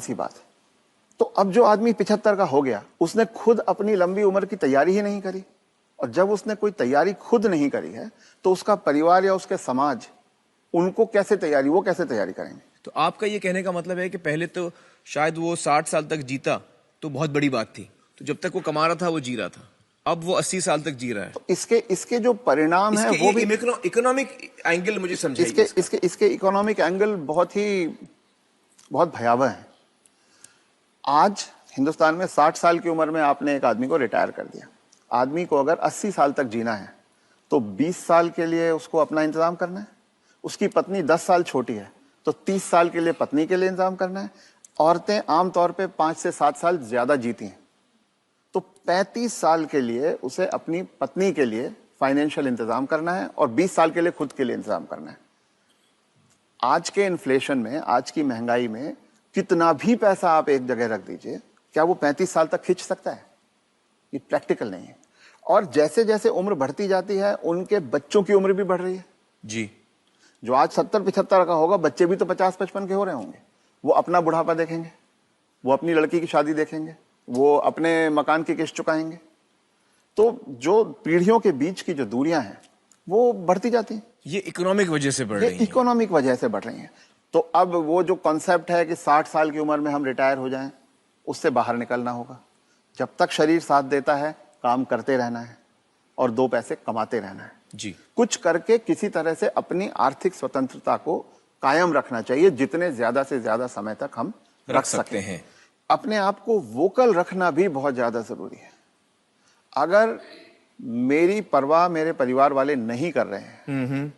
सी बात है। तो अब जो आदमी 75 का हो गया, उसने खुद अपनी लंबी उम्र की तैयारी ही नहीं करी, और जब उसने कोई तैयारी खुद नहीं करी है तो उसका परिवार या उसके समाज उनको कैसे तैयारी, वो कैसे तैयारी करेंगे? तो आपका ये कहने का मतलब है कि पहले तो शायद वो 60 साल तक जीता तो बहुत बड़ी बात थी, तो जब तक वो कमा रहा था वो जी रहा था, अब वो 80 साल तक जी रहा है। तो इसके जो परिणाम है वो भी इकोनॉमिक एंगल मुझे समझाइए। इसके इकोनॉमिक एंगल बहुत भयावह है। आज हिंदुस्तान में 60 साल की उम्र में आपने एक आदमी को रिटायर कर दिया। आदमी को अगर 80 साल तक जीना है तो 20 साल के लिए उसको अपना इंतजाम करना है। उसकी पत्नी 10 साल छोटी है तो 30 साल के लिए पत्नी के लिए इंतजाम करना है। औरतें आमतौर पे 5 से 7 साल ज्यादा जीती हैं, तो 35 साल के लिए उसे अपनी पत्नी के लिए फाइनेंशियल इंतजाम करना है और 20 साल के लिए खुद के लिए इंतजाम करना है। आज के इन्फ्लेशन में, आज की महंगाई में कितना भी पैसा आप एक जगह रख दीजिए, क्या वो 35 साल तक खींच सकता है? ये प्रैक्टिकल नहीं है। और जैसे जैसे उम्र बढ़ती जाती है उनके बच्चों की उम्र भी बढ़ रही है जी। जो आज 70-75 का होगा, बच्चे भी तो 50-55 के हो रहे होंगे। वो अपना बुढ़ापा देखेंगे, वो अपनी लड़की की शादी देखेंगे, वो अपने मकान की किस्त चुकाएंगे। तो जो पीढ़ियों के बीच की जो दूरियां हैं वो बढ़ती जाती हैं। ये इकोनॉमिक वजह से बढ़ रही है। इकोनॉमिक वजह से बढ़ रही हैं। तो अब वो जो कॉन्सेप्ट है कि 60 साल की उम्र में हम रिटायर हो जाएं, उससे बाहर निकलना होगा। जब तक शरीर साथ देता है काम करते रहना है और 2 पैसे कमाते रहना है जी। कुछ करके किसी तरह से अपनी आर्थिक स्वतंत्रता को कायम रखना चाहिए, जितने ज्यादा से ज्यादा समय तक हम रख सकते हैं। अपने आप को वोकल रखना भी बहुत ज्यादा जरूरी है। अगर मेरी परवाह मेरे परिवार वाले नहीं कर रहे हैं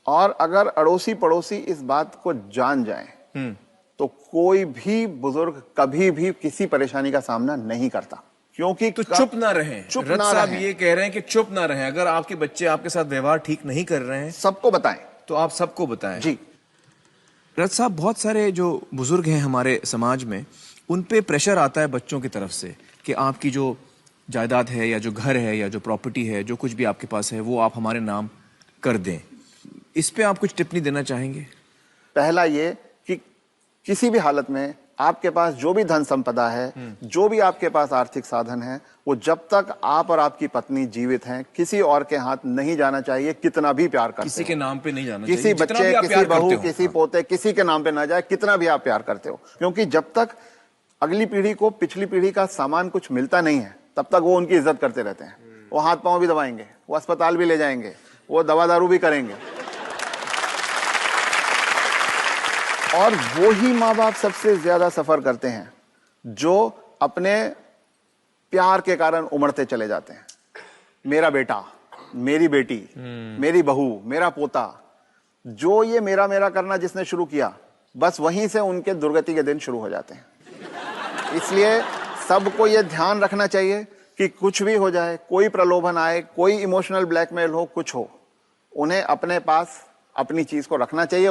और अगर अड़ोसी पड़ोसी इस बात को जान जाएं तो कोई भी बुजुर्ग कभी भी किसी परेशानी का सामना नहीं करता, क्योंकि तो चुप ना रहें। चुप रथ ना साहब रहें। ये कह रहे हैं कि चुप ना रहें। अगर आपके बच्चे आपके साथ व्यवहार ठीक नहीं कर रहे हैं सबको बताएं। तो आप सबको बताएं जी। रथ साहब, बहुत सारे जो बुजुर्ग हैं हमारे समाज में, उन पे प्रेशर आता है बच्चों की तरफ से कि आपकी जो जायदाद है या जो घर है या जो प्रॉपर्टी है, जो कुछ भी आपके पास है, वो आप हमारे नाम कर दें। इस पे आप कुछ टिप्पणी देना चाहेंगे? पहला ये कि किसी भी हालत में आपके पास जो भी धन संपदा है, जो भी आपके पास आर्थिक साधन है, वो जब तक आप और आपकी पत्नी जीवित हैं किसी और के हाथ नहीं जाना चाहिए। कितना भी प्यार करते किसी के नाम पे नहीं जाना किसी चाहिए। बच्चे, किसी बहू, किसी पोते, किसी के नाम पे ना जाए, कितना भी आप प्यार करते हो। क्योंकि जब तक अगली पीढ़ी को पिछली पीढ़ी का सामान कुछ मिलता नहीं है तब तक वो उनकी इज्जत करते रहते हैं। वो हाथ पांव भी दबाएंगे, वो अस्पताल भी ले जाएंगे, वो दवा दारू भी करेंगे। और वो ही माँ बाप सबसे ज्यादा सफर करते हैं जो अपने प्यार के कारण उमड़ते चले जाते हैं। मेरा बेटा, मेरी बेटी, मेरी बहू, मेरा पोता, जो ये मेरा मेरा करना जिसने शुरू किया, बस वहीं से उनके दुर्गति के दिन शुरू हो जाते हैं। इसलिए सबको ये ध्यान रखना चाहिए कि कुछ भी हो जाए, कोई प्रलोभन आए, कोई इमोशनल ब्लैकमेल हो, कुछ हो, उन्हें अपने पास अपनी चीज को रखना चाहिए।